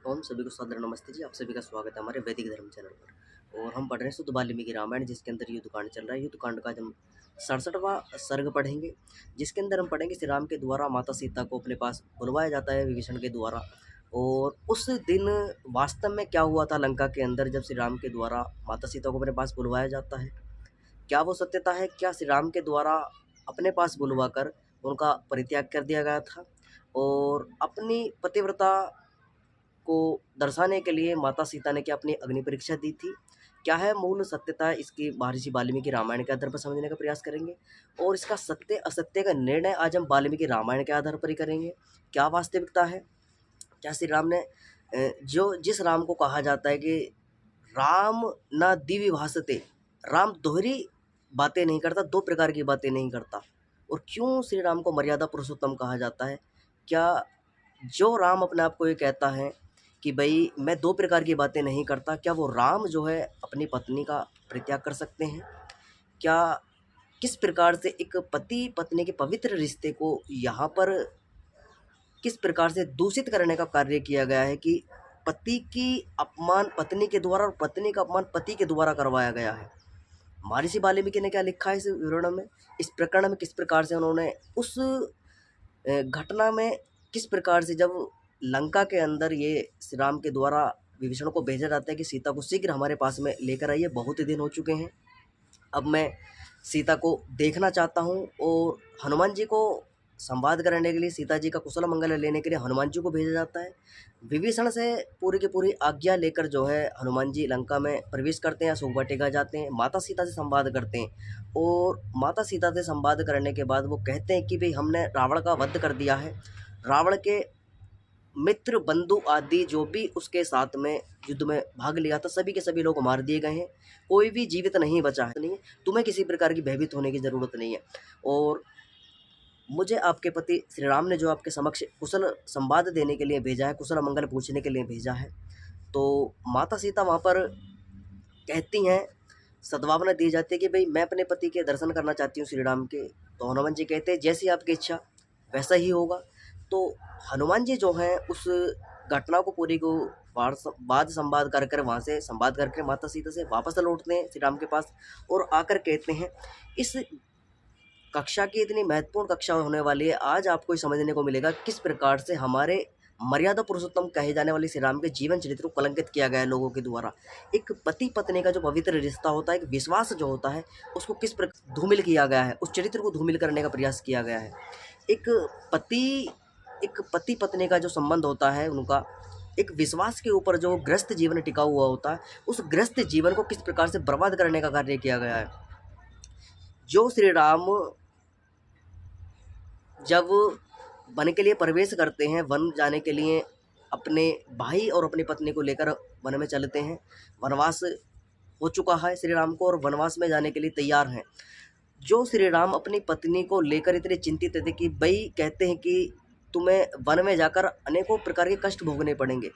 ओम सभी को सादर नमस्ते जी। आप सभी का स्वागत है हमारे वैदिक धर्म चैनल पर। और हम पढ़ रहे हैं शुद्ध वाल्मीकि रामायण, जिसके अंदर युद्धकांड चल रहा है। युद्धकांड का हम 67वां सर्ग पढ़ेंगे, जिसके अंदर हम पढ़ेंगे श्री राम के द्वारा माता सीता को अपने पास बुलवाया जाता है विभीषण के द्वारा। और उस दिन वास्तव में क्या हुआ था लंका के अंदर, जब श्री राम के द्वारा माता सीता को अपने पास बुलवाया जाता है, क्या वो सत्यता है? क्या श्री राम के द्वारा अपने पास बुलवाकर उनका परित्याग कर दिया गया था और अपनी पतिव्रता को दर्शाने के लिए माता सीता ने क्या अपनी अग्नि परीक्षा दी थी? क्या है मूल सत्यता, इसकी महर्षि वाल्मीकि रामायण के आधार पर समझने का प्रयास करेंगे। और इसका सत्य असत्य का निर्णय आज हम वाल्मीकि रामायण के आधार पर ही करेंगे। क्या वास्तविकता है? क्या श्री राम ने जो जिस राम को कहा जाता है कि राम ना द्विभाषते, राम दोहरी बातें नहीं करता, दो प्रकार की बातें नहीं करता। और क्यों श्री राम को मर्यादा पुरुषोत्तम कहा जाता है? क्या जो राम अपने आप को ये कहता है कि भाई मैं दो प्रकार की बातें नहीं करता, क्या वो राम जो है अपनी पत्नी का परित्याग कर सकते हैं? क्या किस प्रकार से एक पति पत्नी के पवित्र रिश्ते को यहाँ पर किस प्रकार से दूषित करने का कार्य किया गया है कि पति की अपमान पत्नी के द्वारा और पत्नी का अपमान पति के द्वारा करवाया गया है। महर्षि वाल्मीकि ने क्या लिखा है इस विवरण में, इस प्रकरण में, किस प्रकार से उन्होंने उस घटना में किस प्रकार से जब लंका के अंदर ये श्री राम के द्वारा विभीषण को भेजा जाता है कि सीता को शीघ्र हमारे पास में लेकर आइए, बहुत ही दिन हो चुके हैं, अब मैं सीता को देखना चाहता हूँ। और हनुमान जी को संवाद करने के लिए, सीता जी का कुशल मंगल लेने के लिए हनुमान जी को भेजा जाता है। विभीषण से पूरी की पूरी आज्ञा लेकर जो है हनुमान जी लंका में प्रवेश करते हैं, अशोक वाटिका जाते हैं, माता सीता से संवाद करते हैं। और माता सीता से संवाद करने के बाद वो कहते हैं कि भाई हमने रावण का वध कर दिया है, रावण के मित्र बंधु आदि जो भी उसके साथ में युद्ध में भाग लिया था, सभी के सभी लोग मार दिए गए हैं, कोई भी जीवित नहीं बचा है। नहीं है, तुम्हें किसी प्रकार की भयभीत होने की ज़रूरत नहीं है। और मुझे आपके पति श्री राम ने जो आपके समक्ष कुशल संवाद देने के लिए भेजा है, कुशल मंगल पूछने के लिए भेजा है। तो माता सीता वहाँ पर कहती हैं, सद्भावना दी जाती है कि भाई मैं अपने पति के दर्शन करना चाहती हूँ श्री राम के। तो हनुमान जी कहते हैं जैसी आपकी इच्छा वैसा ही होगा। तो हनुमान जी जो हैं उस घटना को पूरी को वाद संवाद कर कर वहाँ से संवाद करके माता सीता से वापस लौटते हैं श्री राम के पास और आकर कहते हैं, इस कक्षा की इतनी महत्वपूर्ण कक्षा होने वाली है, आज आपको ही समझने को मिलेगा किस प्रकार से हमारे मर्यादा पुरुषोत्तम कहे जाने वाले श्री राम के जीवन चरित्र को कलंकित किया गया है लोगों के द्वारा। एक पति पत्नी का जो पवित्र रिश्ता होता है, एक विश्वास जो होता है, उसको किस प्रकार धूमिल किया गया है, उस चरित्र को धूमिल करने का प्रयास किया गया है। एक पति पत्नी का जो संबंध होता है उनका, एक विश्वास के ऊपर जो ग्रस्त जीवन टिका हुआ होता है, उस ग्रस्त जीवन को किस प्रकार से बर्बाद करने का कार्य किया गया है। जो श्री राम जब वन के लिए प्रवेश करते हैं, वन जाने के लिए अपने भाई और अपनी पत्नी को लेकर वन में चलते हैं, वनवास हो चुका है श्री राम को और वनवास में जाने के लिए तैयार हैं। जो श्री राम अपनी पत्नी को लेकर इतने चिंतित थे कि भाई कहते हैं कि तुम्हें वन में जाकर अनेकों प्रकार के कष्ट भोगने पड़ेंगे,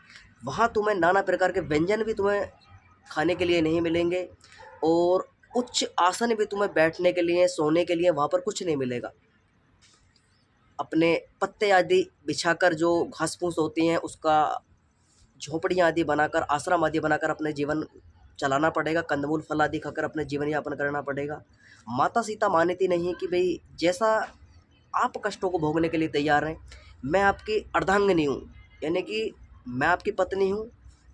वहाँ तुम्हें नाना प्रकार के व्यंजन भी तुम्हें खाने के लिए नहीं मिलेंगे और उच्च आसन भी तुम्हें बैठने के लिए, सोने के लिए वहाँ पर कुछ नहीं मिलेगा। अपने पत्ते आदि बिछाकर, जो घास फूस होती हैं उसका झोपड़ियाँ आदि बनाकर, आश्रम आदि बनाकर अपने जीवन चलाना पड़ेगा, कंदमूल फल आदि खाकर अपने जीवन यापन करना पड़ेगा। माता सीता मानती नहीं कि भाई जैसा आप कष्टों को भोगने के लिए तैयार हैं, मैं आपकी अर्धांगिनी हूँ, यानी कि मैं आपकी पत्नी हूँ,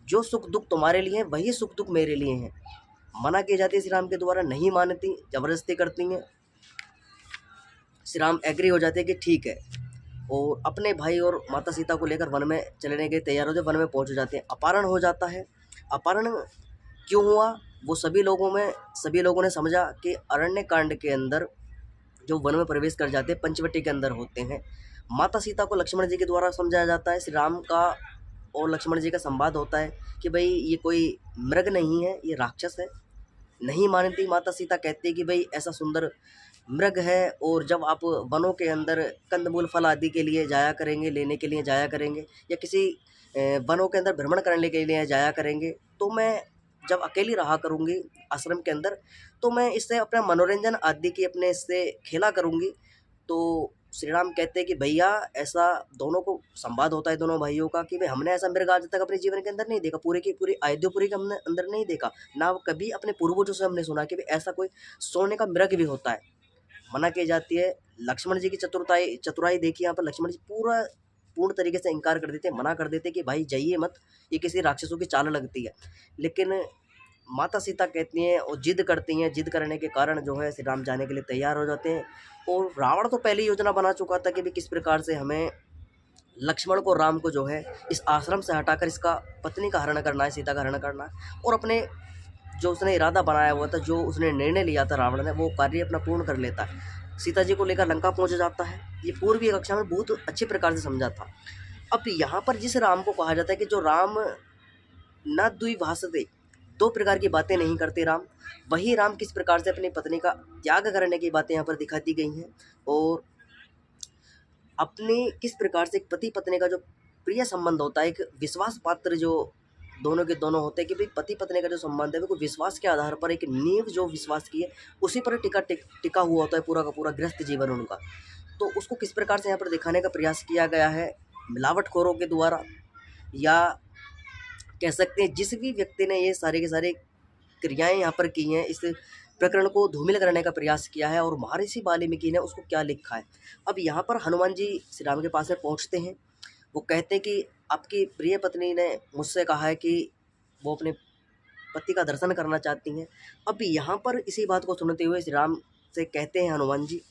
जो सुख दुख तुम्हारे लिए हैं वही सुख दुख मेरे लिए हैं। मना की जाती है श्री राम के द्वारा, नहीं मानती, जबरदस्ती करती हैं। श्री राम एग्री हो जाते हैं कि ठीक है, और अपने भाई और माता सीता को लेकर वन में चलने के तैयार हो जाते, वन में पहुंच जाते हैं। अपहरण हो जाता है। अपहरण क्यों हुआ, वो सभी लोगों ने समझा कि अरण्य कांड के अंदर जो वन में प्रवेश कर जाते हैं, पंचवटी के अंदर होते हैं। माता सीता को लक्ष्मण जी के द्वारा समझाया जाता है, श्री राम का और लक्ष्मण जी का संवाद होता है कि भाई ये कोई मृग नहीं है, ये राक्षस है। नहीं मानती माता सीता, कहती है कि भाई ऐसा सुंदर मृग है, और जब आप वनों के अंदर कंदमूल फल आदि के लिए जाया करेंगे, लेने के लिए जाया करेंगे, या किसी वनों के अंदर भ्रमण करने के लिए जाया करेंगे, तो मैं जब अकेली रहा करूँगी आश्रम के अंदर, तो मैं इससे अपना मनोरंजन आदि की अपने इससे खेला करूँगी। तो श्री राम कहते हैं कि भैया ऐसा दोनों को संवाद होता है दोनों भाइयों का कि भाई हमने ऐसा मृग आज तक अपने जीवन के अंदर नहीं देखा, पूरे की पूरी अयोध्यापुरी के हमने अंदर नहीं देखा, ना कभी अपने पूर्वजों से हमने सुना कि भाई ऐसा कोई सोने का मृग भी होता है। मना की जाती है। लक्ष्मण जी की चतुराई देखिए, यहाँ पर लक्ष्मण जी पूर्ण तरीके से इनकार कर देते हैं, मना कर देते हैं कि भाई जाइए मत, ये किसी राक्षसों की चाल लगती है। लेकिन माता सीता कहती हैं और जिद करती हैं, जिद करने के कारण जो है श्री राम जाने के लिए तैयार हो जाते हैं। और रावण तो पहले योजना बना चुका था कि भी किस प्रकार से हमें लक्ष्मण को, राम को जो है इस आश्रम से हटाकर इसका पत्नी का हरण करना है, सीता का हरण करना है। और अपने जो उसने इरादा बनाया हुआ था, जो उसने निर्णय लिया था रावण ने, वो कार्य अपना पूर्ण कर लेता है। सीता जी को लेकर लंका पहुंच जाता है। ये पूर्वी कक्षा में बहुत अच्छे प्रकार से समझा था। अब यहाँ पर जिस राम को कहा जाता है कि जो राम न द्विभाषते, दो प्रकार की बातें नहीं करते राम, वही राम किस प्रकार से अपनी पत्नी का त्याग करने की बातें यहाँ पर दिखा दी गई हैं। और अपने किस प्रकार से एक पति पत्नी का जो प्रिय संबंध होता है, एक विश्वास पात्र जो दोनों के दोनों होते हैं कि भाई पति पत्नी का जो संबंध है वो विश्वास के आधार पर, एक नींव जो विश्वास की है उसी पर टिका हुआ होता है पूरा का पूरा गृहस्थ जीवन उनका। तो उसको किस प्रकार से यहाँ पर दिखाने का प्रयास किया गया है मिलावटखोरों के द्वारा, या कह सकते हैं जिस भी व्यक्ति ने ये सारे के सारे क्रियाएं यहाँ पर की हैं, इस प्रकरण को धूमिल करने का प्रयास किया है। और महर्षि वाल्मीकि ने उसको क्या लिखा है। अब यहाँ पर हनुमान जी श्री राम के पास में पहुँचते हैं। वो कहते हैं कि आपकी प्रिय पत्नी ने मुझसे कहा है कि वो अपने पति का दर्शन करना चाहती हैं। अब यहाँ पर इसी बात को सुनते हुए श्री राम से कहते हैं हनुमान जी,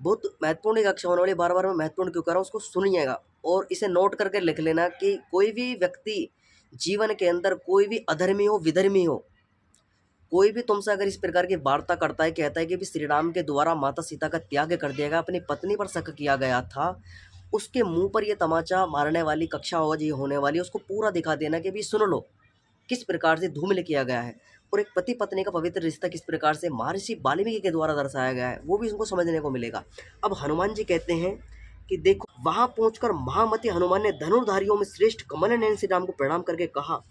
बहुत महत्वपूर्ण कक्षा होने वाली, बार बार मैं महत्वपूर्ण क्यों कर रहा हूँ, उसको सुनिएगा और इसे नोट करके लिख लेना कि कोई भी व्यक्ति जीवन के अंदर, कोई भी अधर्मी हो विधर्मी हो, कोई भी तुमसे अगर इस प्रकार की वार्ता करता है, कहता है कि भी श्री राम के द्वारा माता सीता का त्याग कर दिया गया, अपनी पत्नी पर शक किया गया था, उसके मुंह पर ये तमाचा मारने वाली कक्षा हो जी होने वाली, उसको पूरा दिखा देना कि भी सुन लो किस प्रकार से धूमिल किया गया है और एक पति पत्नी का पवित्र रिश्ता किस प्रकार से महर्षि वाल्मीकि के द्वारा दर्शाया गया है, वो भी उनको समझने को मिलेगा। अब हनुमान जी कहते हैं कि देखो, वहां पहुंचकर महामती हनुमान ने धनुर्धारियों में श्रेष्ठ कमल नयन श्री राम को प्रणाम करके कहा,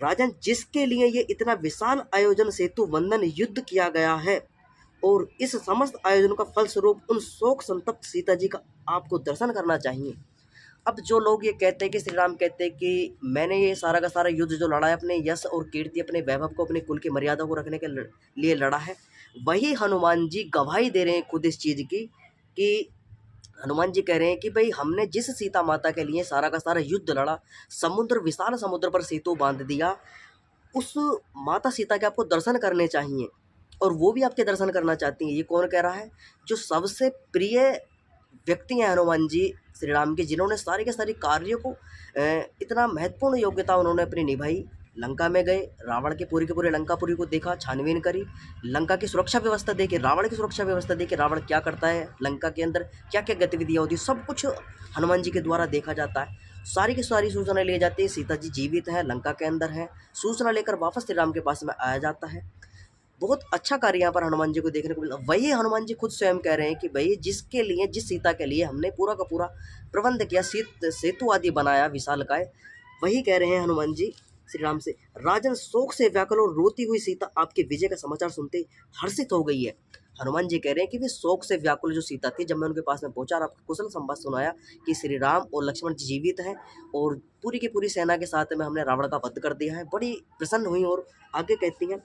राजन, जिसके लिए ये इतना विशाल आयोजन सेतु वंदन युद्ध किया गया है और इस समस्त आयोजन का फलस्वरूप उन शोक संतप्त सीता जी का आपको दर्शन करना चाहिए। अब जो लोग ये कहते हैं कि श्री राम कहते हैं कि मैंने ये सारा का सारा युद्ध जो लड़ा है अपने यश और कीर्ति, अपने वैभव को, अपने कुल की मर्यादा को रखने के लिए लड़ा है, वही हनुमान जी गवाही दे रहे हैं खुद इस चीज़ की कि हनुमान जी कह रहे हैं कि भाई हमने जिस सीता माता के लिए सारा का सारा युद्ध लड़ा, समुद्र, विशाल समुद्र पर सेतु बांध दिया, उस माता सीता के आपको दर्शन करने चाहिए और वो भी आपके दर्शन करना चाहती हैं। ये कौन कह रहा है? जो सबसे प्रिय व्यक्ति हैं हनुमान जी श्री राम के, जिन्होंने सारे के सारे कार्यों को इतना महत्वपूर्ण योग्यता उन्होंने अपनी निभाई। लंका में गए, रावण के पूरे लंकापुरी को देखा, छानबीन करी, लंका की सुरक्षा व्यवस्था देखी, रावण की सुरक्षा व्यवस्था देखी, रावण क्या करता है लंका के अंदर, क्या क्या गतिविधियाँ होती है, सब कुछ हनुमान जी के द्वारा देखा जाता है। सारी की सारी सूचना ले जाती है, सीता जी जीवित है, लंका के अंदर है, सूचना लेकर वापस श्री राम के पास में आया जाता है। बहुत अच्छा कार्य यहाँ पर हनुमान जी को देखने को मिला। वही हनुमान जी खुद स्वयं कह रहे हैं कि भाई जिसके लिए, जिस सीता के लिए हमने पूरा का पूरा प्रबंध किया, सेतु आदि बनाया विशालकाय, वही कह रहे हैं हनुमान जी श्री राम से, राजन, शोक से व्याकुल और रोती हुई सीता आपके विजय का समाचार सुनते हर्षित हो गई है। हनुमान जी कह रहे हैं कि वे शोक से व्याकुल जो सीता थी, जब मैं उनके पास में पहुंचा और आपको कुशल संवाद सुनाया कि श्री राम और लक्ष्मण जी जीवित हैं और पूरी की पूरी सेना के साथ में हमने रावण का वध कर दिया है, बड़ी प्रसन्न हुई। और आगे कहती हैं,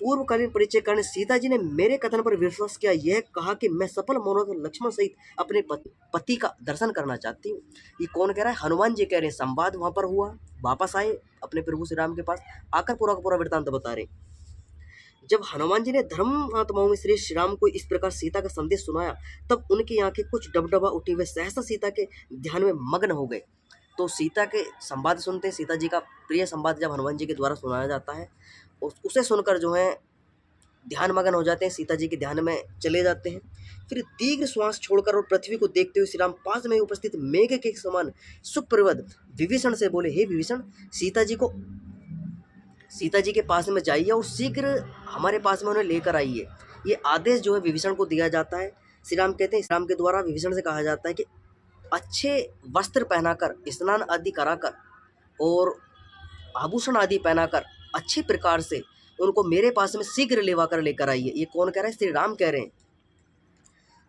पूर्वकालीन परिचय करने सीता जी ने मेरे कथन पर विश्वास किया, यह कहा कि मैं सफल मनोरथ लक्ष्मण सहित अपने पति का दर्शन करना चाहती हूँ। ये कौन कह रहा है? हनुमान जी कह रहे हैं। संवाद वहां पर हुआ, वापस आए अपने प्रभु श्री राम के पास, आकर पूरा का पूरा वृत्तांत बता रहे। जब हनुमान जी ने धर्म आत्माओं में श्री राम को इस प्रकार सीता का संदेश सुनाया, तब उनकी आंखें कुछ डबडबा उठी, वे सहसा सीता के ध्यान में मग्न हो गए। तो सीता के संवाद सुनते, सीता जी का प्रिय संवाद जब हनुमान जी के द्वारा सुनाया जाता है, उसे सुनकर जो है ध्यान मगन हो जाते हैं, सीता जी के ध्यान में चले जाते हैं। फिर दीर्घ श्वास छोड़कर और पृथ्वी को देखते हुए श्री राम पास में उपस्थित मेघ के समान सुप्रवद विभीषण से बोले, हे विभीषण, सीता जी के पास में जाइए और शीघ्र हमारे पास में उन्हें लेकर आइए। ये आदेश जो है विभीषण को दिया जाता है। श्री राम कहते हैं, श्री राम के द्वारा विभीषण से कहा जाता है कि अच्छे वस्त्र पहनाकर, स्नान आदि कराकर और आभूषण आदि पहनाकर अच्छी प्रकार से उनको मेरे पास में शीघ्र लेवा कर लेकर आइए। ये कौन कह रहा है? श्री राम कह रहे हैं।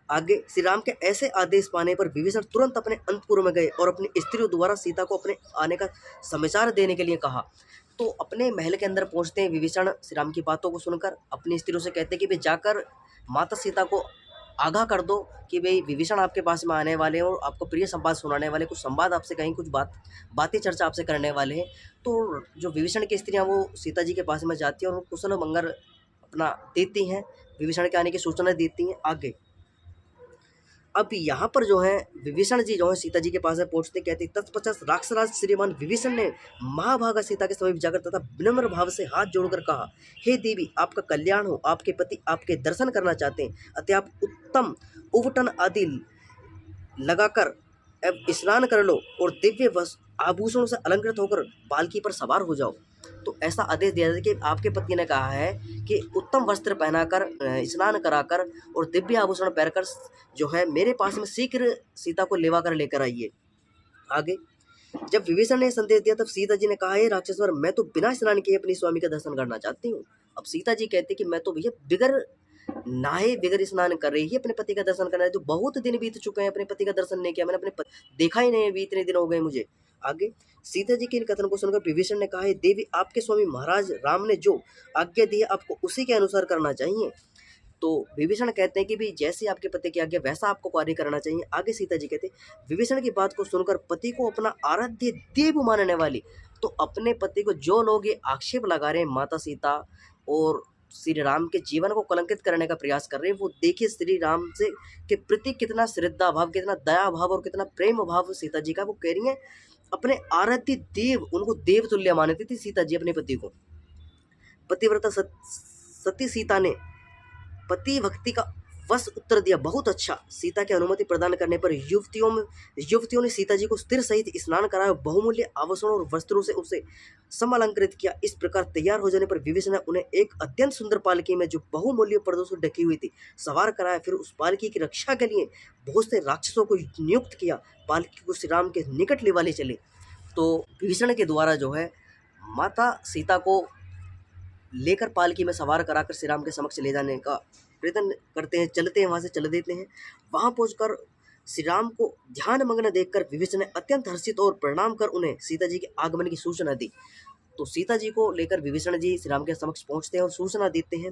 आगे श्री राम के ऐसे आदेश पाने पर विभीषण तुरंत अपने अंतपुर में गए और अपनी स्त्रियों द्वारा सीता को अपने आने का समाचार देने के लिए कहा। तो अपने महल के अंदर पहुंचते हैं विभीषण, श्री राम की बातों को सुनकर अपनी स्त्रियों से कहते हैं कि भाई जाकर माता सीता को आगाह कर दो कि भाई विभीषण आपके पास में आने वाले हैं और आपको प्रिय संवाद सुनाने वाले, कुछ संवाद आपसे कहीं, कुछ बातें चर्चा आपसे करने वाले हैं। तो जो विभीषण की स्त्रियां वो सीता जी के पास में जाती हैं और कुशल मंगल अपना देती हैं, विभीषण के आने की सूचना देती हैं। आगे अब यहाँ पर जो है विभीषण जी जो है सीता जी के पास में पहुंचते, कहते तत्पश्चात राक्षसराज श्रीमान विभीषण ने महाभागा सीता के समीप जाकर तथा विनम्र भाव से हाथ जोड़कर कहा, हे देवी, आपका कल्याण हो, आपके पति आपके दर्शन करना चाहते हैं, अतः आप उत्तम उवटन आदि लगाकर अब स्नान कर लो और दिव्य आभूषणों से अलंकृत होकर पालकी पर सवार हो जाओ। तो ऐसा आदेश दिया जाता है कि आपके पति ने कहा है कि उत्तम वस्त्र पहनाकर, स्नान कराकर और दिव्य आभूषण पहनकर जो है मेरे पास में शीघ्र सीता को लेवा कर लेकर आइए। आगे जब विभीषण ने संदेश दिया तब सीता जी ने कहा, हे राक्षसवर, मैं तो बिना स्नान किए अपनी स्वामी का दर्शन करना चाहती हूँ। अब सीता जी कहती कि मैं तो भैया बिगर नहाए बिगर स्नान कर रही है अपने पति का दर्शन करना है, तो बहुत दिन बीत चुके हैं अपने पति का दर्शन नहीं किया, मैंने अपने देखा ही नहीं, इतने दिन हो गए मुझे। आगे सीता जी के इन कथन को सुनकर विभीषण ने कहा, है देवी, आपके स्वामी महाराज राम ने जो आज्ञा दी है आपको उसी के अनुसार करना चाहिए। तो विभीषण कहते हैं कि भी जैसे आपके पति की आज्ञा वैसा आपको कार्य करना चाहिए। आगे सीता जी कहते हैं, विभीषण की बात को सुनकर पति को अपना आराध्य देव मानने वाली, तो अपने पति को जो लोग ये आक्षेप लगा रहे हैं माता सीता और श्री राम के जीवन को कलंकित करने का प्रयास कर रहे हैं, वो देखिए श्री राम से के प्रति कितना श्रद्धा भाव, कितना दया भाव और कितना प्रेम भाव सीता जी का। वो कह रही हैं अपने आराध्य देव, उनको देव तुल्य मानती थी सीता जी अपने पति को। पतिव्रता सती सीता ने पति भक्ति का वश उत्तर दिया, बहुत अच्छा। सीता की अनुमति प्रदान करने पर युवतियों ने सीता जी को स्त्री सहित स्नान कराया, बहुमूल्य आभूषणों और वस्त्रों से उसे समलंकृत किया। इस प्रकार तैयार हो जाने पर विभीषण ने उन्हें एक अत्यंत सुंदर पालकी में जो बहुमूल्य पर्दों से ढकी हुई थी सवार कराया। फिर उस पालकी की रक्षा के लिए बहुत से राक्षसों को नियुक्त किया, पालकी को श्री राम के निकट ले वाले चले। तो विभीषण के द्वारा जो है माता सीता को लेकर पालकी में सवार कराकर श्री राम के समक्ष ले जाने का प्रयत्न करते हैं, चलते हैं, वहां से चल देते हैं। वहां पहुंचकर श्री राम को ध्यान मग्न देखकर विभीषण ने अत्यंत हर्षित और प्रणाम कर उन्हें सीता जी के आगमन की सूचना दी। तो सीता जी को लेकर विभीषण जी श्री राम के समक्ष पहुंचते हैं और सूचना देते हैं।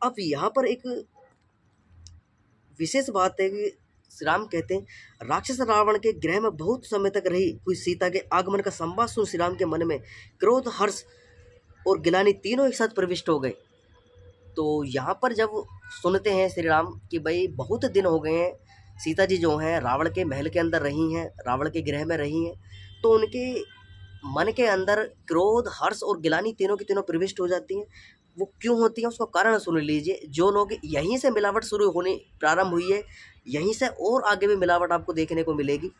अब यहाँ पर एक विशेष बात है कि श्री राम कहते हैं, राक्षस रावण के गृह में बहुत समय तक रही हुई सीता के आगमन का संवाद सुन श्री राम के मन में क्रोध, हर्ष और गिलानी तीनों एक साथ प्रविष्ट हो गए। तो यहाँ पर जब सुनते हैं श्री राम कि भाई बहुत दिन हो गए हैं सीता जी जो हैं रावण के महल के अंदर रही हैं, रावण के गृह में रही हैं, तो उनके मन के अंदर क्रोध, हर्ष और गिलानी तीनों की तीनों प्रविष्ट हो जाती हैं। वो क्यों होती हैं उसका कारण सुन लीजिए। जो लोग यहीं से मिलावट शुरू होने प्रारंभ हुई है, यहीं से और आगे भी मिलावट आपको देखने को मिलेगी।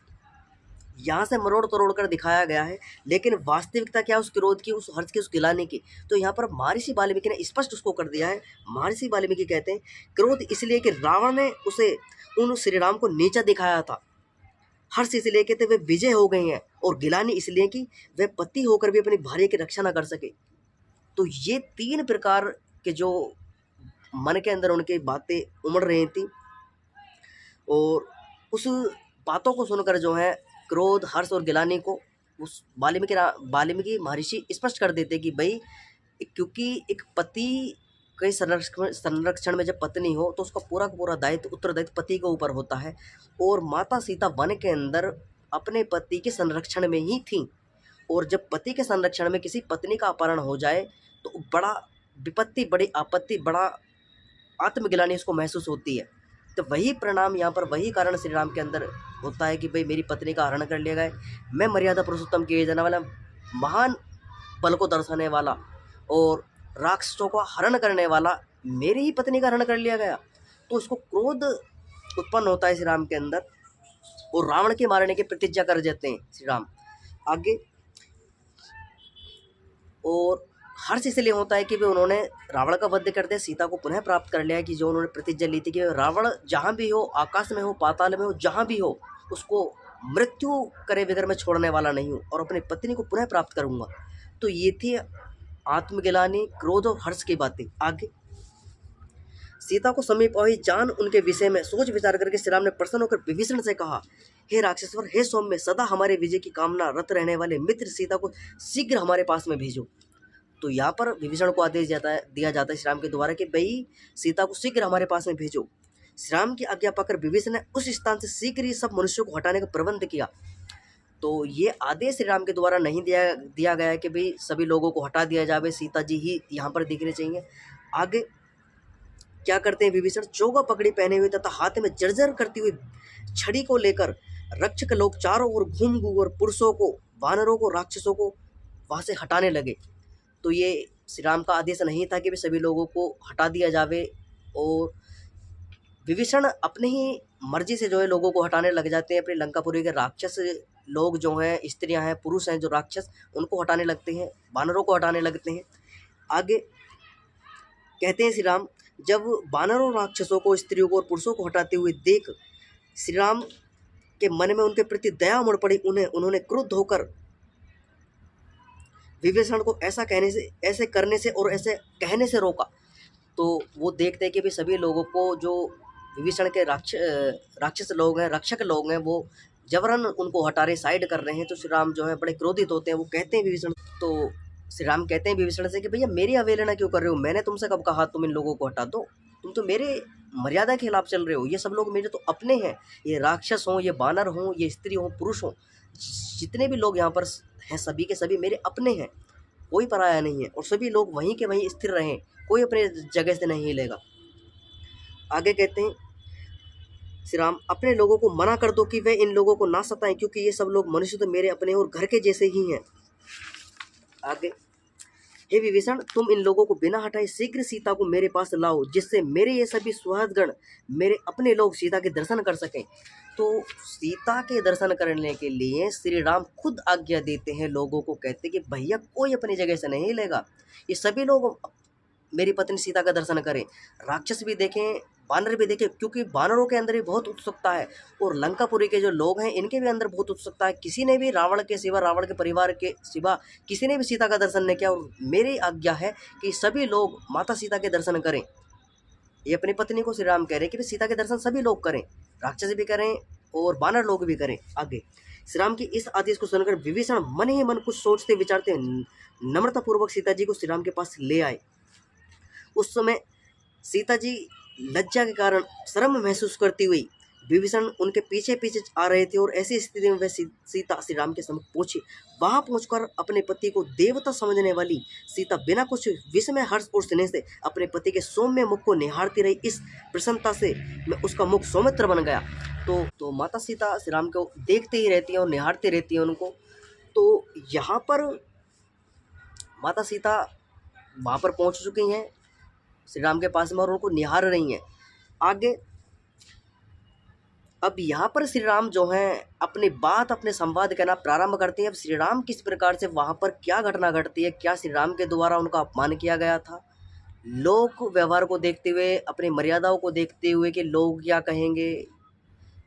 यहाँ से मरोड़ तोड़ कर दिखाया गया है, लेकिन वास्तविकता क्या उस क्रोध की, उस हर्ष की, उस गिलाने की, तो यहाँ पर महर्षि वाल्मीकि ने स्पष्ट उसको कर दिया है। महर्षि वाल्मीकि कहते हैं क्रोध इसलिए कि रावण ने उसे उन श्री राम को नीचा दिखाया था, हर्ष इसलिए कि वे विजय हो गए हैं, और गिलानी इसलिए कि वे पति होकर भी अपनी भार्य की रक्षा न कर सके। तो ये तीन प्रकार के जो मन के अंदर उनकी बातें उमड़ रही थी, और उस बातों को सुनकर जो है क्रोध, हर्ष और गिलानी को उस वाल्मीकि महर्षि स्पष्ट कर देते कि भाई क्योंकि एक पति के संरक्षण में जब पत्नी हो तो उसका पूरा का पूरा दायित्व, उत्तरदायित्व पति के ऊपर होता है। और माता सीता वन के अंदर अपने पति के संरक्षण में ही थी, और जब पति के संरक्षण में किसी पत्नी का अपहरण हो जाए तो बड़ा विपत्ति, बड़ी आपत्ति, बड़ा आत्मगिलानी उसको महसूस होती है। तो वही परिणाम यहाँ पर, वही कारण श्री राम के अंदर होता है कि भाई मेरी पत्नी का हरण कर लिया गया, मैं मर्यादा पुरुषोत्तम किए जाने वाला, महान बल को दर्शाने वाला और राक्षसों को हरण करने वाला, मेरी ही पत्नी का हरण कर लिया गया। तो उसको क्रोध उत्पन्न होता है श्री राम के अंदर, और रावण के मारने की प्रतिज्ञा कर देते हैं श्री राम आगे। और हर्ष इसलिए होता है कि वे उन्होंने रावण का वध कर दिया, सीता को पुनः प्राप्त कर लिया है, कि जो उन्होंने प्रतिज्ञा ली थी कि रावण जहाँ भी हो, आकाश में हो, पाताल में हो, जहाँ भी हो, उसको मृत्यु करे बगैर मैं छोड़ने वाला नहीं हूँ और अपनी पत्नी को पुनः प्राप्त करूँगा। तो ये थी आत्मगिलानी, क्रोध और हर्ष की बातें। आगे सीता को समीप आई जान उनके विषय में सोच विचार करके श्री राम ने प्रसन्न होकर विभीषण से कहा, हे राक्षसवर, हे सौम्य, सदा हमारे विजय की कामना रत रहने वाले मित्र सीता को शीघ्र हमारे पास में भेजो। तो यहाँ पर विभीषण को आदेश दिया जाता है श्री राम के द्वारा कि भाई सीता को शीघ्र हमारे पास में भेजो। श्री राम की आज्ञा पाकर विभीषण ने उस स्थान से शीघ्र ही सब मनुष्यों को हटाने का प्रबंध किया। तो ये आदेश श्री राम के द्वारा नहीं दिया गया है कि भाई सभी लोगों को हटा दिया जाए, सीता जी ही यहाँ पर दिखने चाहिए। आगे क्या करते हैं विभीषण, चोगा पगड़ी पहने हुए तथा हाथ में जर्जर करती हुई छड़ी को लेकर रक्षक लोग चारों ओर घूम और पुरुषों को, वानरों को, राक्षसों को वहां से हटाने लगे। तो ये श्री राम का आदेश नहीं था कि वे सभी लोगों को हटा दिया जावे, और विभीषण अपने ही मर्जी से जो है लोगों को हटाने लग जाते हैं। अपने लंकापुरी के राक्षस लोग जो हैं, स्त्रियां हैं, पुरुष हैं जो राक्षस, उनको हटाने लगते हैं, वानरों को हटाने लगते हैं। आगे कहते हैं श्री राम, जब वानरों, राक्षसों को, स्त्रियों को और पुरुषों को हटाते हुए देख श्री राम के मन में उनके प्रति दया उमड़ पड़ी। उन्होंने क्रुद्ध होकर विभीषण को ऐसे करने से और ऐसे कहने से रोका। तो वो देखते हैं कि भी सभी लोगों को, जो विभीषण के राक्षस लोग हैं, रक्षक लोग हैं, वो जबरन उनको हटा रहे, साइड कर रहे हैं। तो श्री राम जो है बड़े क्रोधित होते हैं। वो कहते हैं विभीषण, तो श्री राम कहते हैं विभीषण से कि भैया मेरी अवहेलना क्यों कर रहे हो? मैंने तुमसे कब कहा तुम इन लोगों को हटा दो? तुम तो मेरे मर्यादा के खिलाफ चल रहे हो। ये सब लोग मेरे तो अपने हैं, ये राक्षस हों, ये बानर हों, ये स्त्री हों, पुरुष हों, जितने भी लोग यहाँ पर हैं सभी के सभी मेरे अपने हैं, कोई पराया नहीं है। और सभी लोग वहीं के वहीं स्थिर रहें, कोई अपने जगह से नहीं हिलेगा। आगे कहते हैं श्री राम, अपने लोगों को मना कर दो कि वे इन लोगों को ना सताएं, क्योंकि ये सब लोग मनुष्य तो मेरे अपने और घर के जैसे ही हैं। आगे, हे विभीषण, तुम इन लोगों को बिना हटाए शीघ्र सीता को मेरे पास लाओ, जिससे मेरे ये सभी सुहृदगण, मेरे अपने लोग सीता के दर्शन कर सकें। तो सीता के दर्शन करने के लिए श्री राम खुद आज्ञा देते हैं लोगों को, कहते कि भैया कोई अपनी जगह से नहीं हिलेगा, ये सभी लोग मेरी पत्नी सीता का दर्शन करें। राक्षस भी देखें, बानर भी देखें, क्योंकि बानरों के अंदर भी बहुत उत्सुकता है, और लंकापुरी के जो लोग हैं इनके भी अंदर बहुत उत्सुकता है। किसी ने भी रावण के सिवा, रावण के परिवार के सिवा किसी ने भी सीता का दर्शन नहीं किया, और मेरी आज्ञा है कि सभी लोग माता सीता के दर्शन करें। ये अपनी पत्नी को श्री राम कह रहे हैं कि सीता के दर्शन सभी लोग करें, राक्षस भी करें और बानर लोग भी करें। आगे श्री राम की इस आदेश को सुनकर विभीषण मन ही मन कुछ सोचते विचारते नम्रतापूर्वक सीता जी को श्री राम के पास ले आए। उस समय सीता जी लज्जा के कारण शर्म महसूस करती हुई विभीषण उनके पीछे पीछे आ रहे थे, और ऐसी स्थिति में वह सीता श्री राम के सम्मुख पहुंची। वहां पहुंचकर अपने पति को देवता समझने वाली सीता बिना कुछ विस्मय, हर्ष और स्नेह से अपने पति के सौम्य मुख को निहारती रही। इस प्रसन्नता से मैं उसका मुख सौमित्र बन गया। तो माता सीता श्री राम को देखते ही रहती है और निहारती रहती है उनको। तो यहाँ पर माता सीता वहाँ पर पहुँच चुकी हैं श्री राम के पास में, और उनको निहार रही हैं। आगे अब यहाँ पर श्री राम जो हैं अपने संवाद कहना प्रारंभ करते हैं। अब श्री राम किस प्रकार से वहाँ पर क्या घटना घटती है, क्या श्री राम के द्वारा उनका अपमान किया गया था, लोक व्यवहार को देखते हुए, अपनी मर्यादाओं को देखते हुए कि लोग क्या कहेंगे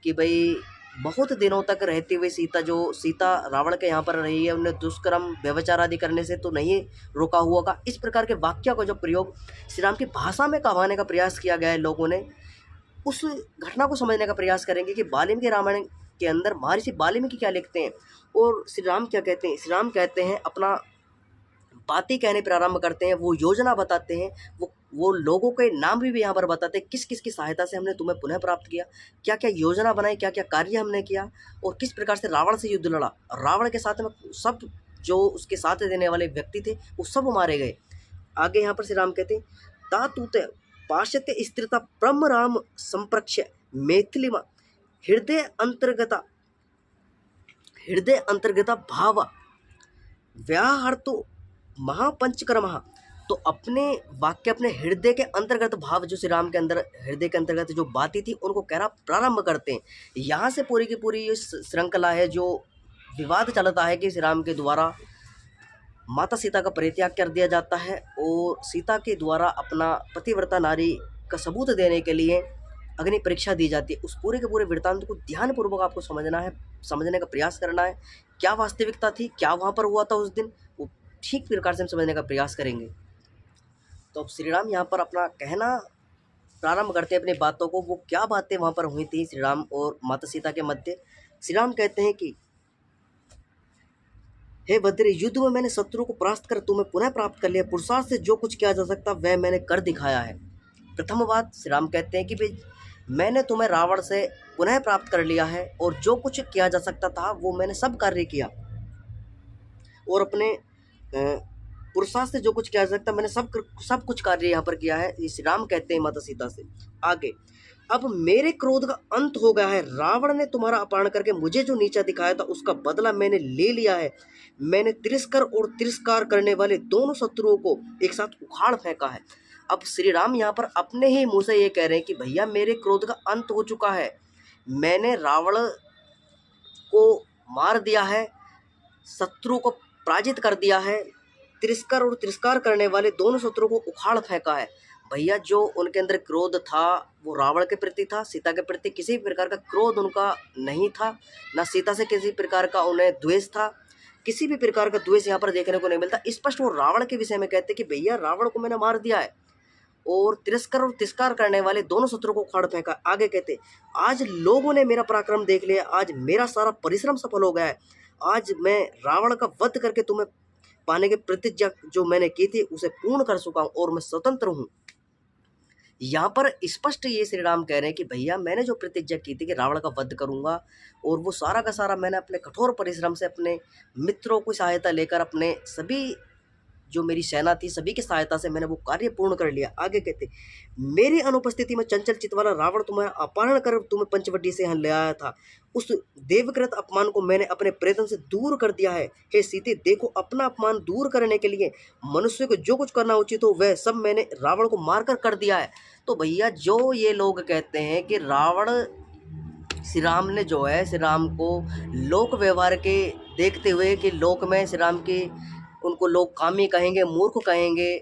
कि भाई बहुत दिनों तक रहते हुए सीता रावण के यहाँ पर रही है, उन्हें दुष्कर्म, व्यभिचार आदि करने से तो नहीं रोका हुआ का। इस प्रकार के वाक्य का जो प्रयोग श्री राम की भाषा में कहवाने का प्रयास किया गया है लोगों ने, उस घटना को समझने का प्रयास करेंगे कि वाल्मीकि रामायण के अंदर महर्षि वाल्मीकि क्या लिखते हैं और श्री राम क्या कहते हैं। श्री राम कहते हैं, अपना बातें कहने प्रारंभ करते हैं, वो योजना बताते हैं, वो लोगों के नाम भी यहाँ पर बताते हैं, किस किस की सहायता से हमने तुम्हें पुनः प्राप्त किया, क्या क्या योजना बनाई, क्या क्या कार्य हमने किया, और किस प्रकार से रावण से युद्ध लड़ा। रावण के साथ में सब जो उसके साथ देने वाले व्यक्ति थे वो सब मारे गए। आगे यहाँ पर श्री राम कहते हैं, तातूत पाश्चात्य स्त्रीता ब्रह्म राम संप्रक्ष मैथिलीमा हृदय अंतर्गता भाव व्याहर्तो महापंचकर्म। तो अपने वाक्य, अपने हृदय के अंतर्गत भाव जो श्री राम के अंदर हृदय के अंतर्गत जो बातें थी उनको कहना प्रारंभ करते हैं। यहाँ से पूरी की पूरी ये श्रृंखला है जो विवाद चलता है कि श्री राम के द्वारा माता सीता का परित्याग कर दिया जाता है और सीता के द्वारा अपना पतिव्रता नारी का सबूत देने के लिए अग्नि परीक्षा दी जाती है। उस पूरे के पूरे वृत्तांत को ध्यानपूर्वक आपको समझना है, समझने का प्रयास करना है। क्या वास्तविकता थी, क्या वहाँ पर हुआ था उस दिन, वो ठीक प्रकार से हम समझने का प्रयास करेंगे। तो अब श्री राम यहाँ पर अपना कहना प्रारंभ करते हैं अपनी बातों को। वो क्या बातें वहाँ पर हुई थी श्री राम और माता सीता के मध्य। श्री राम कहते हैं कि हे भद्रे, युद्ध में मैंने शत्रु को परास्त कर तुम्हें पुनः प्राप्त कर लिया। पुरुषार्थ से जो कुछ किया जा सकता वह मैंने कर दिखाया है। प्रथम बात श्री राम कहते हैं कि भाई मैंने तुम्हें रावण से पुनः प्राप्त कर लिया है और जो कुछ किया जा सकता था वो मैंने सब कार्य किया, और अपने पुरुषार्थ से जो कुछ किया जा सकता मैंने सब कुछ कार्य यहाँ पर किया है। श्री राम कहते हैं माता सीता से आगे, अब मेरे क्रोध का अंत हो गया है। रावण ने तुम्हारा अपहरण करके मुझे जो नीचा दिखाया था उसका बदला मैंने ले लिया है। मैंने तिरस्कार और तिरस्कार करने वाले दोनों शत्रुओं को एक साथ उखाड़ फेंका है। अब श्री राम यहाँ पर अपने ही मुंह से ये कह रहे हैं कि भैया मेरे क्रोध का अंत हो चुका है, मैंने रावण को मार दिया है, शत्रु को पराजित कर दिया है, तिरस्कार और तिरस्कार करने वाले दोनों शत्रुओं को उखाड़ फेंका है। भैया जो उनके अंदर क्रोध था वो रावण के प्रति था, सीता के प्रति किसी भी प्रकार का क्रोध उनका नहीं था, ना सीता से किसी प्रकार का उन्हें द्वेष था, किसी भी प्रकार का द्वेष यहाँ पर देखने को नहीं मिलता। स्पष्ट वो रावण के विषय में कहते कि भैया रावण को मैंने मार दिया है और तिरस्कार और तिरस्कार करने वाले दोनों शत्रु को उखाड़ फेंका। आगे कहते आज लोगों ने मेरा पराक्रम देख लिया, आज मेरा सारा परिश्रम सफल हो गया है, आज मैं रावण का वध करके तुम्हें पाने की प्रतिज्ञा जो मैंने की थी उसे पूर्ण कर चुका हूँ और मैं स्वतंत्र हूँ। यहाँ पर स्पष्ट ये श्री राम कह रहे हैं कि भैया मैंने जो प्रतिज्ञा की थी कि रावण का वध करूंगा, और वो सारा का सारा मैंने अपने कठोर परिश्रम से, अपने मित्रों की सहायता लेकर, अपने सभी जो मेरी सेना थी सभी की सहायता से मैंने वो कार्य पूर्ण कर लिया। आगे कहते मेरी अनुपस्थिति में चंचल चित्त वाला रावण तुम्हारा अपहरण कर तुम्हें पंचवटी से यहाँ ले आया था, उस देवकृत अपमान को मैंने अपने प्रयत्न से दूर कर दिया है। हे सीते देखो, अपना अपमान दूर करने के लिए मनुष्य को जो कुछ करना उचित हो वह सब मैंने रावण को मारकर कर दिया है। तो भैया जो ये लोग कहते हैं कि रावण, श्री राम ने जो है श्री राम को लोक व्यवहार के देखते हुए कि लोक में श्री राम की उनको लोग कामी कहेंगे, मूर्ख कहेंगे,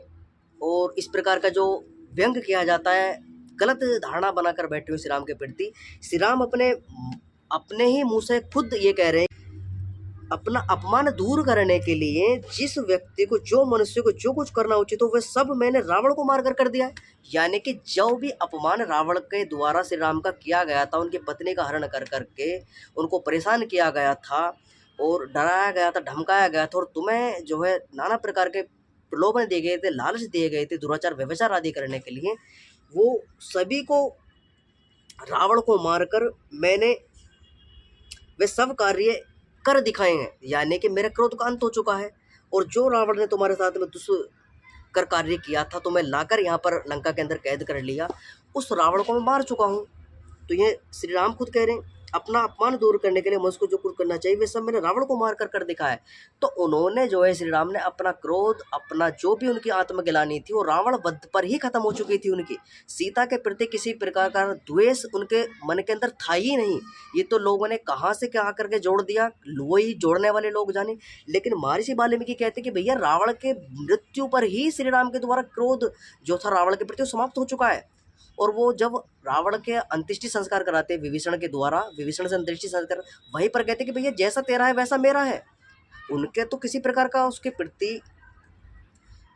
और इस प्रकार का जो व्यंग किया जाता है, गलत धारणा बनाकर बैठे हुए श्री राम के प्रति, श्री राम अपने ही मुंह से खुद ये कह रहे हैं अपना अपमान दूर करने के लिए जिस व्यक्ति को, जो मनुष्य को जो कुछ करना उचित हो वह सब मैंने रावण को मारकर कर दिया है। यानी कि जो भी अपमान रावण के द्वारा श्री राम का किया गया था, उनकी पत्नी का हरण कर करके उनको परेशान किया गया था और डराया गया था, धमकाया गया था, और तुम्हें जो है नाना प्रकार के प्रलोभन दिए गए थे, लालच दिए गए थे दुराचार व्यभिचार आदि करने के लिए, वो सभी को रावण को मारकर मैंने वे सब कार्य कर दिखाए हैं। यानी कि मेरे क्रोध का अंत हो चुका है, और जो रावण ने तुम्हारे साथ में दुष्कर कार्य किया था, तो मैं लाकर यहाँ पर लंका के अंदर कैद कर लिया, उस रावण को मैं मार चुका हूँ। तो ये श्री राम खुद कह रहे हैं अपना अपमान दूर करने के लिए मुझको को जो कुछ करना चाहिए वे सब मैंने रावण को मार कर दिखाया है। तो उन्होंने जो है श्री राम ने अपना क्रोध, अपना जो भी उनकी आत्मग्लानि थी वो रावण वध पर ही खत्म हो चुकी थी। उनकी सीता के प्रति किसी प्रकार का द्वेष उनके मन के अंदर था ही नहीं। ये तो लोगों ने कहाँ से क्या करके जोड़ दिया, वही जोड़ने वाले लोग जाने। लेकिन महर्षि वाल्मीकि कहते कि भैया रावण के मृत्यु पर ही श्री राम के द्वारा क्रोध जो था रावण के प्रति समाप्त हो चुका है। और वो जब रावण के अंत्येष्टि संस्कार कराते विभीषण के द्वारा, विभीषण से अंत्येष्टि संस्कार, वहीं पर कहते कि भैया जैसा तेरा है वैसा मेरा है। उनके तो किसी प्रकार का उसके प्रति,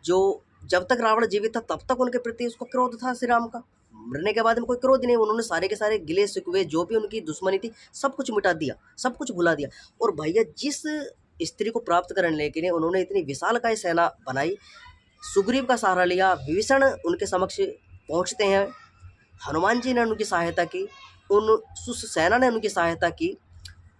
जो जब तक रावण जीवित था तब तक उनके प्रति उसको क्रोध था श्री राम का, मरने के बाद में कोई क्रोध नहीं। उन्होंने सारे के सारे गिले शिकवे जो भी उनकी दुश्मनी थी सब कुछ मिटा दिया, सब कुछ भुला दिया। और भैया जिस स्त्री को प्राप्त करने के लिए उन्होंने इतनी विशालकाय सेना बनाई, सुग्रीव का सहारा लिया, विभीषण उनके समक्ष पहुँचते हैं, हनुमान जी ने उनकी सहायता की, उस सेना ने उनकी सहायता की,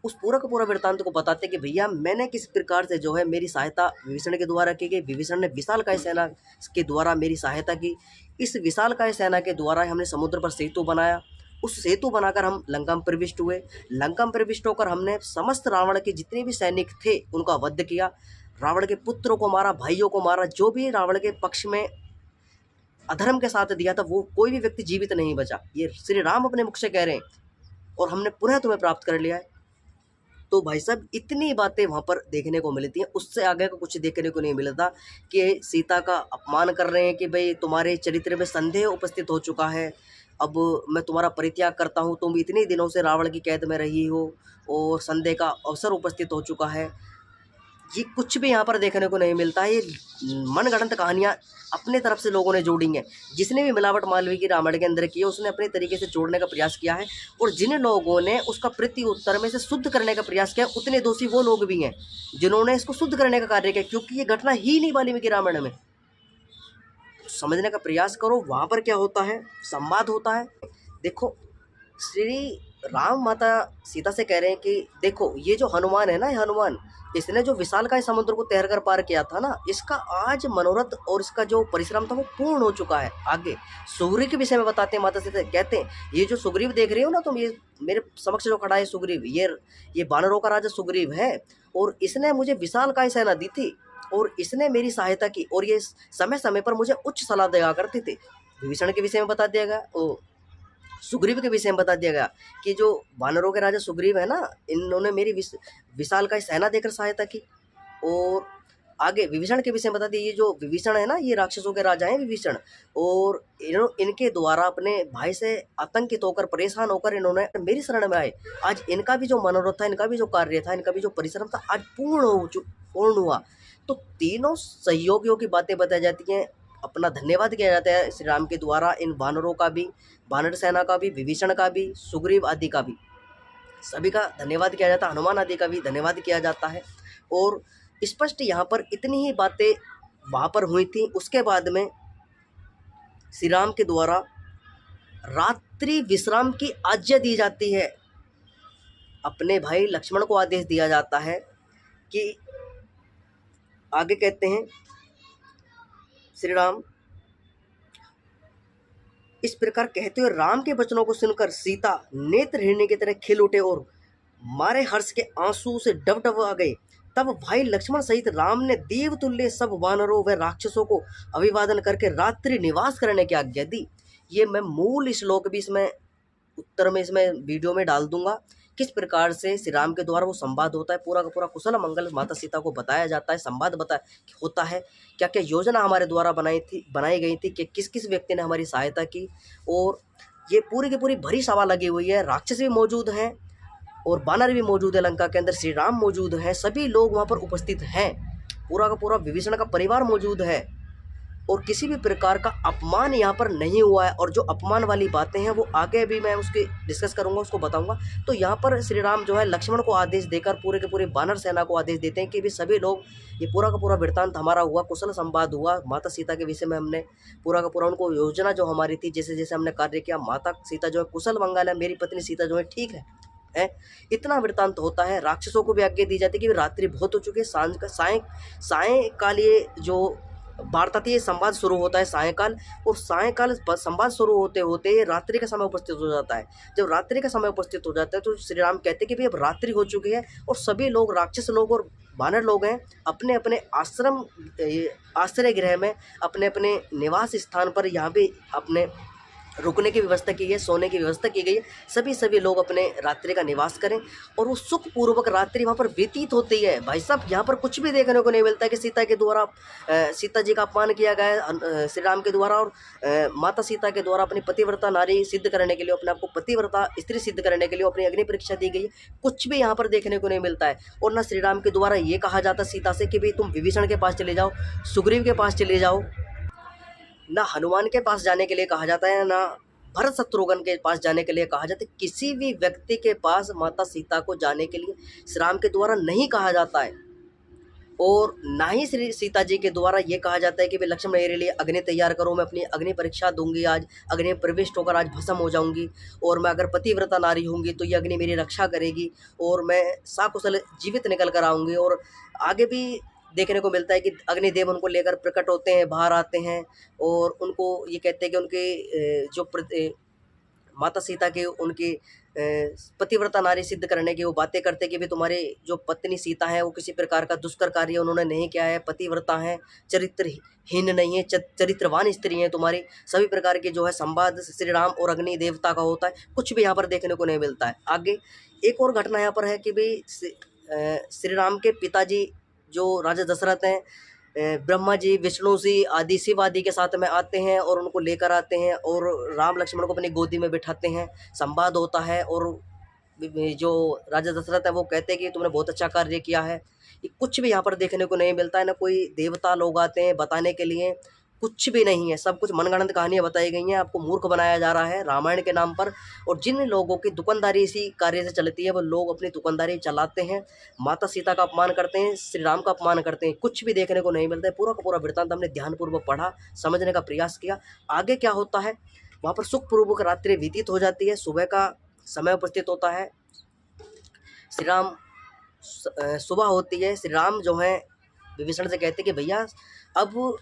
उस पूरा का पूरा वृत्तांत को बताते कि भैया मैंने किस प्रकार से जो है मेरी सहायता विभीषण के द्वारा की गई, विभीषण ने विशालकाय सेना के द्वारा मेरी सहायता की। इस विशालकाय सेना के द्वारा हमने समुद्र पर सेतु बनाया, उस सेतु बनाकर हम लंका में प्रविष्ट हुए। लंका में प्रविष्ट होकर हमने समस्त रावण के जितने भी सैनिक थे उनका वध किया, रावण के पुत्रों को मारा, भाइयों को मारा, जो भी रावण के पक्ष में अधर्म के साथ दिया था वो कोई भी व्यक्ति जीवित नहीं बचा। ये श्री राम अपने मुख से कह रहे हैं, और हमने पुनः तुम्हें प्राप्त कर लिया है। तो भाई साहब इतनी बातें वहाँ पर देखने को मिलती हैं, उससे आगे का कुछ देखने को नहीं मिलता कि सीता का अपमान कर रहे हैं कि भाई तुम्हारे चरित्र में संदेह उपस्थित हो चुका है, अब मैं तुम्हारा परित्याग करता हूँ, तुम इतने दिनों से रावण की कैद में रही हो और संदेह का अवसर उपस्थित हो चुका है। ये कुछ भी यहाँ पर देखने को नहीं मिलता है। ये मनगढ़ंत कहानियाँ अपने तरफ से लोगों ने जोड़ी हैं। जिसने भी मिलावट वाल्मीकि रामायण के अंदर की है उसने अपने तरीके से जोड़ने का प्रयास किया है, और जिन लोगों ने उसका प्रति उत्तर में से शुद्ध करने का प्रयास किया उतने दोषी वो लोग भी हैं जिन्होंने इसको शुद्ध करने का कार्य किया, क्योंकि ये घटना ही नहीं वाल्मीकि रामायण में। समझने का प्रयास करो वहाँ पर क्या होता है, संवाद होता है। देखो, श्री राम माता सीता से कह रहे हैं कि देखो ये जो हनुमान है ना, ये हनुमान, इसने जो विशालकाय समुद्र को तैर कर पार किया था ना, इसका आज मनोरथ और इसका जो परिश्रम था वो पूर्ण हो चुका है। आगे सुग्रीव के विषय में बताते हैं माता सीता, कहते हैं ये जो सुग्रीव देख रहे हो ना तुम, ये मेरे समक्ष जो खड़ा है सुग्रीव, ये वानरों का राजा सुग्रीव है, और इसने मुझे विशालकाय सेना दी थी और इसने मेरी सहायता की, और ये समय समय पर मुझे उच्च सलाह दिया करते थे। विभीषण के विषय में बता दिया गया, ओ सुग्रीव के विषय में बता दिया गया कि जो वानरों के राजा सुग्रीव है ना, इन्होंने मेरी विशालकाय सेना देकर सहायता की। और आगे विभीषण के विषय में बता दिया, ये जो विभीषण है ना, ये राक्षसों के राजा हैं विभीषण, और इनके द्वारा अपने भाई से आतंकित होकर परेशान होकर इन्होंने मेरी शरण में आए। आज इनका भी जो मनोरथ था, इनका भी जो कार्य था, इनका भी जो परिश्रम था, आज पूर्ण हुआ। तो तीनों सहयोगियों की बातें बताई जाती हैं, अपना धन्यवाद किया जाता है श्री राम के द्वारा इन वानरों का भी, वानर सेना का भी, विभीषण का भी, सुग्रीव आदि का भी, सभी का धन्यवाद किया जाता है, हनुमान आदि का भी धन्यवाद किया जाता है। और स्पष्ट यहाँ पर इतनी ही बातें वहाँ पर हुई थी। उसके बाद में श्री राम के द्वारा रात्रि विश्राम की आज्ञा दी जाती है। अपने भाई लक्ष्मण को आदेश दिया जाता है कि आगे कहते हैं श्री राम, इस प्रकार कहते हुए राम के वचनों को सुनकर सीता नेत्रहीन की तरह खिल उठे और मारे हर्ष के आंसू से डबडबा गए। तब भाई लक्ष्मण सहित राम ने देवतुल्य सब वानरों व राक्षसों को अभिवादन करके रात्रि निवास करने की आज्ञा दी। ये मैं मूल श्लोक भी इसमें उत्तर में इसमें वीडियो में डाल दूंगा, किस प्रकार से श्री राम के द्वारा वो संवाद होता है, पूरा का पूरा कुशल मंगल माता सीता को बताया जाता है, संवाद होता है, क्या क्या योजना हमारे द्वारा बनाई गई थी, कि किस किस व्यक्ति ने हमारी सहायता की। और ये पूरी की पूरी भरी सभा लगी हुई है, राक्षस भी मौजूद हैं और वानर भी मौजूद है, लंका के अंदर श्री राम मौजूद हैं, सभी लोग वहाँ पर उपस्थित हैं, पूरा का पूरा विभीषण का परिवार मौजूद है, और किसी भी प्रकार का अपमान यहाँ पर नहीं हुआ है। और जो अपमान वाली बातें हैं वो आगे भी मैं उसकी डिस्कस करूँगा, उसको बताऊँगा। तो यहाँ पर श्री राम जो है लक्ष्मण को आदेश देकर पूरे के पूरे वानर सेना को आदेश देते हैं कि भी सभी लोग, ये पूरा का पूरा वृत्तांत हमारा हुआ, कुशल संवाद हुआ, माता सीता के विषय में हमने पूरा का पूरा उनको योजना जो हमारी थी, जैसे जैसे हमने कार्य किया, माता सीता जो है कुशल मंगल है, मेरी पत्नी सीता जो है ठीक है, इतना वृत्तांत होता है। राक्षसों को भी आज्ञा दी जाती है कि रात्रि बहुत हो चुकी है, सांझ का सायंकाल ये जो वार्ता थी, ये संवाद शुरू होता है सायंकाल, और सायंकाल संवाद शुरू होते होते रात्रि का समय उपस्थित हो जाता है। जब रात्रि का समय उपस्थित हो जाता है तो श्री राम कहते हैं कि भाई अब रात्रि हो चुकी है, और सभी लोग, राक्षस लोग और वानर लोग हैं, अपने अपने आश्रय गृह में, अपने अपने निवास स्थान पर यहाँ पे अपने रुकने की व्यवस्था की गई है, सोने की व्यवस्था की गई है, सभी लोग अपने रात्रि का निवास करें और वो सुखपूर्वक रात्रि वहाँ पर व्यतीत होती है। भाई साहब, यहाँ पर कुछ भी देखने को नहीं मिलता है कि सीता के द्वारा सीता जी का अपमान किया गया है श्री राम के द्वारा, और माता सीता के द्वारा अपनी पतिव्रता नारी सिद्ध करने के लिए, अपने आपको पतिव्रता स्त्री सिद्ध करने के लिए अपनी अग्नि परीक्षा दी गई है, कुछ भी यहाँ पर देखने को नहीं मिलता है। और ना श्री राम के द्वारा ये कहा जाता सीता से कि भाई तुम विभीषण के पास चले जाओ, सुग्रीव के पास चले जाओ, ना हनुमान के पास जाने के लिए कहा जाता है, ना भरत शत्रुघ्न के पास जाने के लिए कहा जाता है। किसी भी व्यक्ति के पास माता सीता को जाने के लिए श्री राम के द्वारा नहीं कहा जाता है, और ना ही श्री सीता जी के द्वारा ये कहा जाता है कि भाई लक्ष्मण मेरे लिए अग्नि तैयार करो, मैं अपनी अग्नि परीक्षा दूंगी, आज अग्नि में प्रविष्ट होकर आज भस्म हो जाऊंगी, और मैं अगर पतिव्रता नारी होंगी तो ये अग्नि मेरी रक्षा करेगी और मैं साकुशल जीवित निकल कर आऊँगी। और आगे भी देखने को मिलता है कि अग्निदेव उनको लेकर प्रकट होते हैं, बाहर आते हैं, और उनको ये कहते हैं कि उनके जो माता सीता के उनकी पतिव्रता नारी सिद्ध करने की वो बातें करते कि भी तुम्हारे जो पत्नी सीता है वो किसी प्रकार का दुष्कर कार्य उन्होंने नहीं किया है, पतिव्रता हैं, चरित्रहीन नहीं है, चरित्रवान स्त्री हैं तुम्हारी। सभी प्रकार के जो है संवाद श्री राम और अग्नि देवता का होता है, कुछ भी यहाँ पर देखने को नहीं मिलता है। आगे एक और घटना यहाँ पर है कि भाई श्री राम के पिताजी जो राजा दशरथ हैं, ब्रह्मा जी, विष्णु जी आदि, शिव आदि के साथ में आते हैं और उनको लेकर आते हैं और राम लक्ष्मण को अपनी गोदी में बिठाते हैं, संवाद होता है। और जो राजा दशरथ है वो कहते हैं कि तुमने बहुत अच्छा कार्य किया है, ये कुछ भी यहाँ पर देखने को नहीं मिलता है। ना कोई देवता लोग आते हैं बताने के लिए, कुछ भी नहीं है। सब कुछ मनगढ़ंत कहानियाँ बताई गई हैं, आपको मूर्ख बनाया जा रहा है रामायण के नाम पर। और जिन लोगों की दुकानदारी इसी कार्य से चलती है, वो लोग अपनी दुकानदारी चलाते हैं, माता सीता का अपमान करते हैं, श्री राम का अपमान करते हैं। कुछ भी देखने को नहीं मिलता है। पूरा का पूरा वृत्तांत हमने ध्यानपूर्वक पढ़ा, समझने का प्रयास किया। आगे क्या होता है, वहाँ पर सुखपूर्वक रात्रि व्यतीत हो जाती है, सुबह का समय उपस्थित होता है। श्री राम सुबह होती है, श्री राम जो है विभीषण से कहते कि भैया अब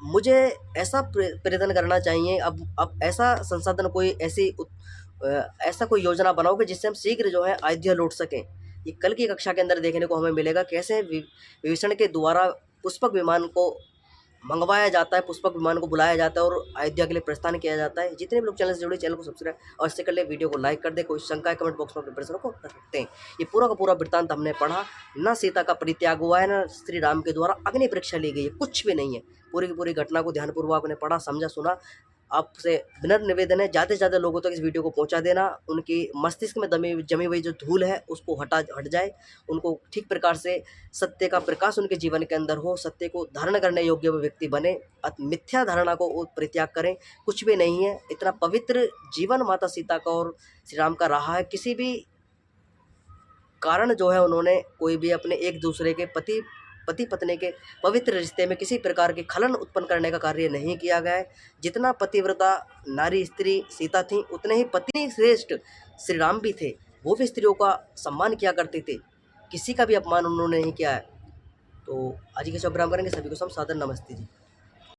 मुझे ऐसा प्रेरण करना चाहिए, अब ऐसा संसाधन कोई ऐसा कोई योजना बनाओगे जिससे हम शीघ्र जो है अयोध्या लौट सकें। ये कल की कक्षा के अंदर देखने को हमें मिलेगा कैसे विभीषण के द्वारा पुष्पक विमान को मंगवाया जाता है, पुष्पक विमान को बुलाया जाता है और अयोध्या के लिए प्रस्थान किया जाता है। जितने भी लोग चैनल से जुड़े, चैनल को सब्सक्राइब और कर ले, वीडियो को लाइक कर दे। कोई शंका है कमेंट बॉक्स में अपने प्रश्नों को कर सकते हैं। ये पूरा का पूरा वृत्तांत हमने पढ़ा। ना सीता का परित्याग हुआ है, ना श्री राम के द्वारा अग्नि परीक्षा ली गई है, कुछ भी नहीं है। पूरी की पूरी घटना को ध्यानपूर्वक आपने पढ़ा, समझा, सुना। आपसे विनम्र निवेदन है ज़्यादा से ज़्यादा लोगों तक इस वीडियो को पहुंचा देना। उनकी मस्तिष्क में जमी हुई जो धूल है उसको हट जाए, उनको ठीक प्रकार से सत्य का प्रकाश उनके जीवन के अंदर हो, सत्य को धारण करने योग्य वो व्यक्ति बने, मिथ्या धारणा को परित्याग करें। कुछ भी नहीं है। इतना पवित्र जीवन माता सीता का और श्री राम का रहा है। किसी भी कारण जो है उन्होंने कोई भी अपने एक दूसरे के पति पत्नी के पवित्र रिश्ते में किसी प्रकार के खलन उत्पन्न करने का कार्य नहीं किया गया है। जितना पतिव्रता नारी स्त्री सीता थी, उतने ही पत्नी श्रेष्ठ श्री राम भी थे। वो भी स्त्रियों का सम्मान किया करते थे, किसी का भी अपमान उन्होंने नहीं किया है। तो आज के शुभ करेंगे। सभी को सादर नमस्ते जी।